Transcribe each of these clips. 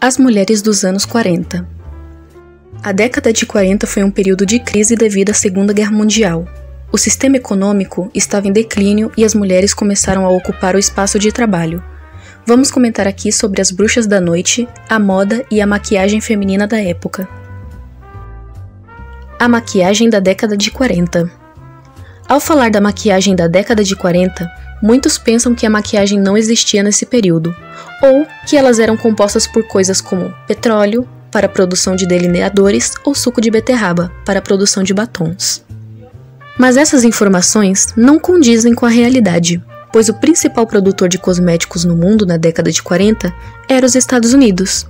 As mulheres dos anos 40. A década de 40 foi um período de crise devido à Segunda Guerra Mundial. O sistema econômico estava em declínio e as mulheres começaram a ocupar o espaço de trabalho. Vamos comentar aqui sobre as bruxas da noite, a moda e a maquiagem feminina da época. A maquiagem da década de 40. Ao falar da maquiagem da década de 40, muitos pensam que a maquiagem não existia nesse período, ou que elas eram compostas por coisas como petróleo, para a produção de delineadores, ou suco de beterraba, para a produção de batons. Mas essas informações não condizem com a realidade, pois o principal produtor de cosméticos no mundo na década de 40 era os Estados Unidos.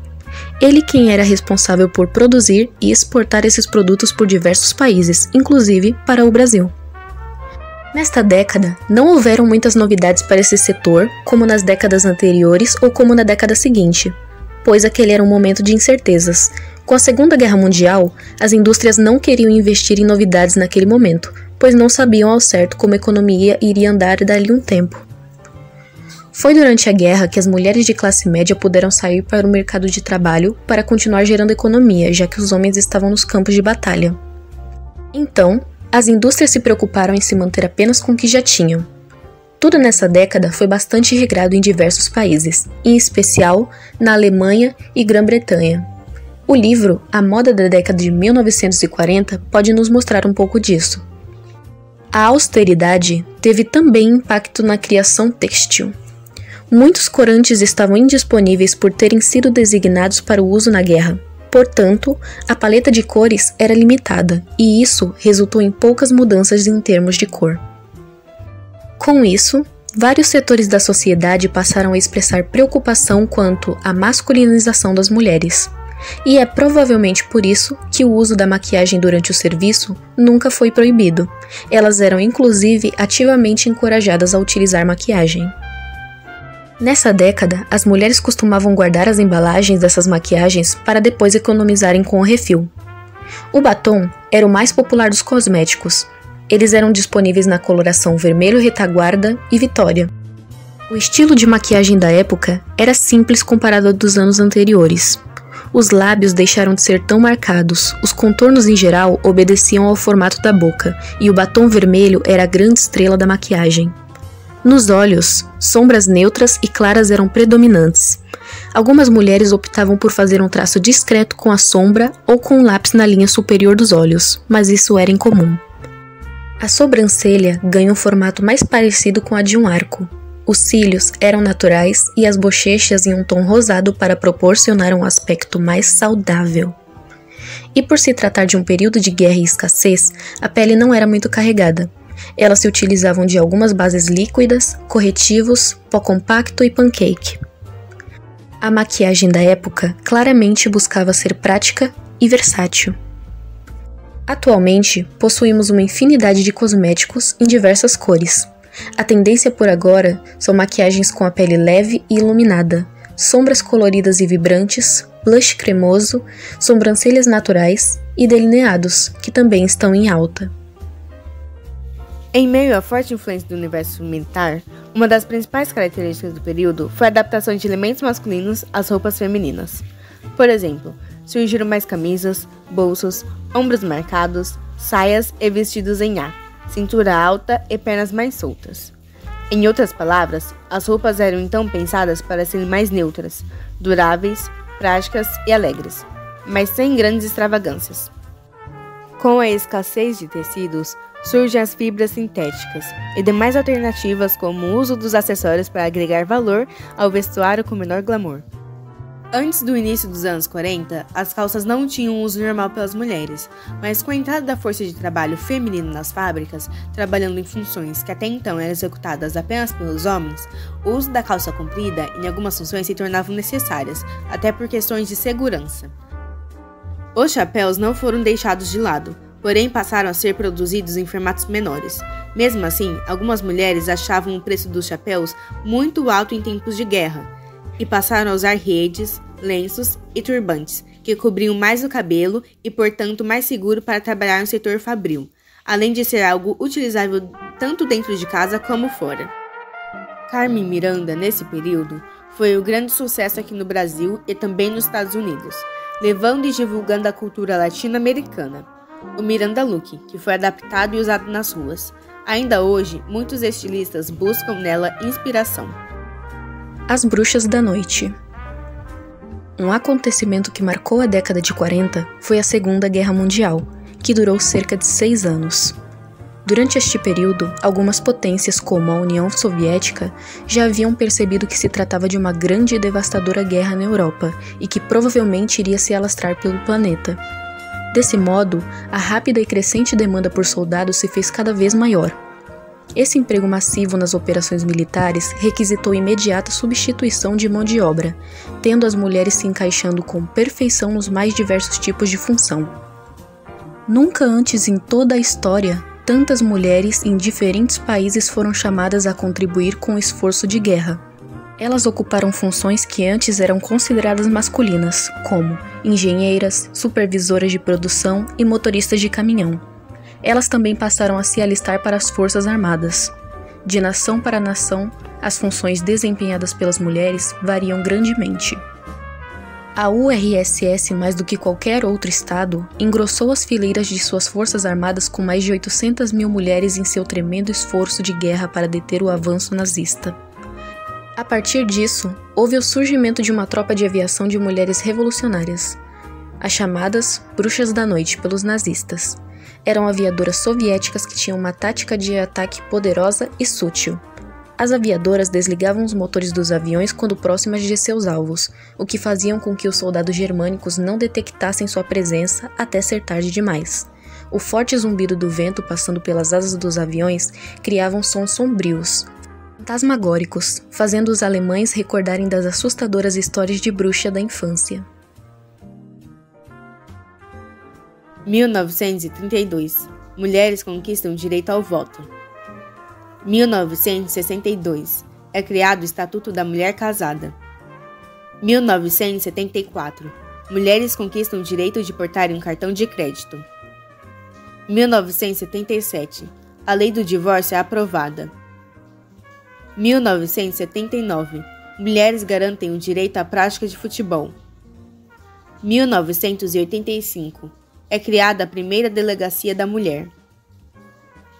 Ele quem era responsável por produzir e exportar esses produtos por diversos países, inclusive para o Brasil. Nesta década, não houveram muitas novidades para esse setor, como nas décadas anteriores ou como na década seguinte, pois aquele era um momento de incertezas. Com a Segunda Guerra Mundial, as indústrias não queriam investir em novidades naquele momento, pois não sabiam ao certo como a economia iria andar dali um tempo. Foi durante a guerra que as mulheres de classe média puderam sair para o mercado de trabalho para continuar gerando economia, já que os homens estavam nos campos de batalha. Então, as indústrias se preocuparam em se manter apenas com o que já tinham. Tudo nessa década foi bastante regrado em diversos países, em especial na Alemanha e Grã-Bretanha. O livro A Moda da Década de 1940 pode nos mostrar um pouco disso. A austeridade teve também impacto na criação têxtil. Muitos corantes estavam indisponíveis por terem sido designados para o uso na guerra. Portanto, a paleta de cores era limitada, e isso resultou em poucas mudanças em termos de cor. Com isso, vários setores da sociedade passaram a expressar preocupação quanto à masculinização das mulheres. E é provavelmente por isso que o uso da maquiagem durante o serviço nunca foi proibido. Elas eram inclusive ativamente encorajadas a utilizar maquiagem. Nessa década, as mulheres costumavam guardar as embalagens dessas maquiagens para depois economizarem com o refil. O batom era o mais popular dos cosméticos. Eles eram disponíveis na coloração vermelho retaguarda e vitória. O estilo de maquiagem da época era simples comparado ao dos anos anteriores. Os lábios deixaram de ser tão marcados, os contornos em geral obedeciam ao formato da boca, e o batom vermelho era a grande estrela da maquiagem. Nos olhos, sombras neutras e claras eram predominantes. Algumas mulheres optavam por fazer um traço discreto com a sombra ou com um lápis na linha superior dos olhos, mas isso era incomum. A sobrancelha ganha um formato mais parecido com a de um arco. Os cílios eram naturais e as bochechas em um tom rosado para proporcionar um aspecto mais saudável. E por se tratar de um período de guerra e escassez, a pele não era muito carregada. Elas se utilizavam de algumas bases líquidas, corretivos, pó compacto e pancake. A maquiagem da época claramente buscava ser prática e versátil. Atualmente, possuímos uma infinidade de cosméticos em diversas cores. A tendência por agora são maquiagens com a pele leve e iluminada, sombras coloridas e vibrantes, blush cremoso, sobrancelhas naturais e delineados, que também estão em alta. Em meio à forte influência do universo militar, uma das principais características do período foi a adaptação de elementos masculinos às roupas femininas. Por exemplo, surgiram mais camisas, bolsos, ombros marcados, saias e vestidos em A, cintura alta e pernas mais soltas. Em outras palavras, as roupas eram então pensadas para serem mais neutras, duráveis, práticas e alegres, mas sem grandes extravagâncias. Com a escassez de tecidos, surgem as fibras sintéticas e demais alternativas como o uso dos acessórios para agregar valor ao vestuário com menor glamour. Antes do início dos anos 40, as calças não tinham uso normal pelas mulheres, mas com a entrada da força de trabalho feminino nas fábricas, trabalhando em funções que até então eram executadas apenas pelos homens, o uso da calça comprida em algumas funções se tornavam necessárias, até por questões de segurança. Os chapéus não foram deixados de lado, porém passaram a ser produzidos em formatos menores. Mesmo assim, algumas mulheres achavam o preço dos chapéus muito alto em tempos de guerra, e passaram a usar redes, lenços e turbantes, que cobriam mais o cabelo e, portanto, mais seguro para trabalhar no setor fabril, além de ser algo utilizável tanto dentro de casa como fora. Carmen Miranda, nesse período, Foi um grande sucesso aqui no Brasil e também nos Estados Unidos, levando e divulgando a cultura latino-americana. O Miranda Look, que foi adaptado e usado nas ruas. Ainda hoje, muitos estilistas buscam nela inspiração. As Bruxas da Noite. Um acontecimento que marcou a década de 40 foi a Segunda Guerra Mundial, que durou cerca de 6 anos. Durante este período, algumas potências, como a União Soviética, já haviam percebido que se tratava de uma grande e devastadora guerra na Europa e que provavelmente iria se alastrar pelo planeta. Desse modo, a rápida e crescente demanda por soldados se fez cada vez maior. Esse emprego massivo nas operações militares requisitou imediata substituição de mão de obra, tendo as mulheres se encaixando com perfeição nos mais diversos tipos de função. Nunca antes em toda a história, tantas mulheres em diferentes países foram chamadas a contribuir com o esforço de guerra. Elas ocuparam funções que antes eram consideradas masculinas, como engenheiras, supervisoras de produção e motoristas de caminhão. Elas também passaram a se alistar para as Forças Armadas. De nação para nação, as funções desempenhadas pelas mulheres variam grandemente. A URSS, mais do que qualquer outro estado, engrossou as fileiras de suas forças armadas com mais de 800 mil mulheres em seu tremendo esforço de guerra para deter o avanço nazista. A partir disso, houve o surgimento de uma tropa de aviação de mulheres revolucionárias, as chamadas Bruxas da Noite pelos nazistas. Eram aviadoras soviéticas que tinham uma tática de ataque poderosa e sutil. As aviadoras desligavam os motores dos aviões quando próximas de seus alvos, o que faziam com que os soldados germânicos não detectassem sua presença até ser tarde demais. O forte zumbido do vento passando pelas asas dos aviões criavam sons sombrios, fantasmagóricos, fazendo os alemães recordarem das assustadoras histórias de bruxa da infância. 1932. Mulheres conquistam o direito ao voto. 1962. É criado o Estatuto da Mulher Casada. 1974. Mulheres conquistam o direito de portar um cartão de crédito. 1977. A Lei do Divórcio é aprovada. 1979. Mulheres garantem o direito à prática de futebol. 1985. É criada a primeira Delegacia da Mulher.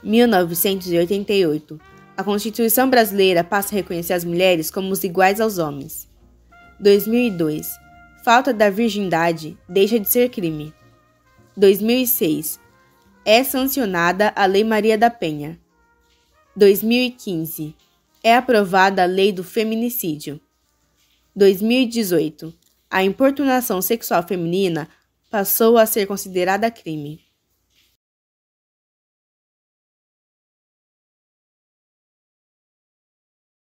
1988. A Constituição brasileira passa a reconhecer as mulheres como os iguais aos homens. 2002. Falta da virgindade deixa de ser crime. 2006. É sancionada a Lei Maria da Penha. 2015. É aprovada a Lei do Feminicídio. 2018. A importunação sexual feminina passou a ser considerada crime.